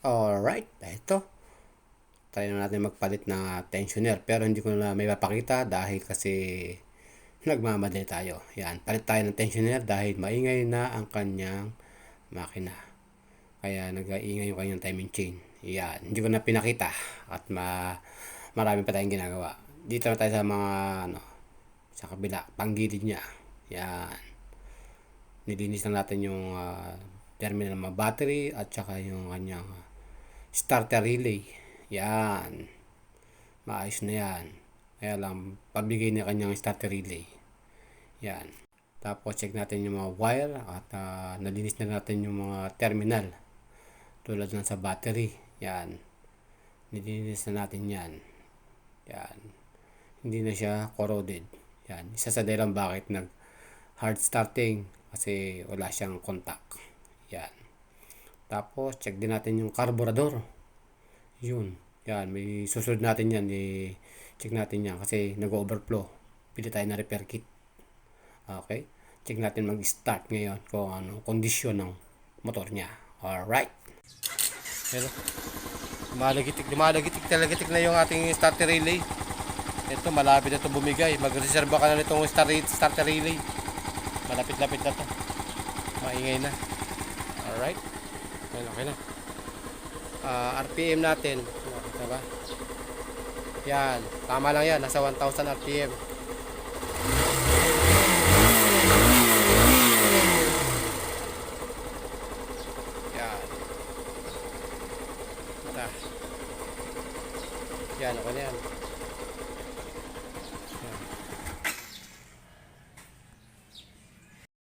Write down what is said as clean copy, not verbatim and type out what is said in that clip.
Alright, ito. Try na natin magpalit ng tensioner. Pero hindi ko na may mapakita dahil kasi nagmamadali tayo. Yan, palit tayo ng tensioner dahil maingay na ang kanyang makina. Kaya nag-iingay yung kanyang timing chain. Yan, hindi ko na pinakita at marami pa tayong ginagawa. Dito na tayo sa mga sa kabila, panggilid niya. Yan. Nilinis na natin yung terminal ng mga battery at saka yung kanyang starter relay. Yan. Maayos na yan. Kaya lang, pabigay na kanyang starter relay. Yan. Tapos check natin yung mga wire at nalinis na natin yung mga terminal. Tulad ng sa battery. Yan. Nilinis na natin yan. Yan. Hindi na siya corroded. Yan. Isa sa dahilan bakit nag hard starting kasi wala siyang contact. Yan. Tapos check din natin yung carburetor. Yun. Yan. May susunod natin yan. Check natin yan kasi nag-overflow. Pili tayo na repair kit. Okay. Check natin mag-start ngayon kung ano kondisyon ng motor niya. Alright. Pero lumalagitik na yung ating starter relay. Ito malapit na ito bumigay. Mag-reserva ka na nitong starter relay. Malapit-lapit na ito. Maingay na. Alright. Okay na. RPM natin. Diba? Yan. Tama lang yan. Nasa 1,000 RPM.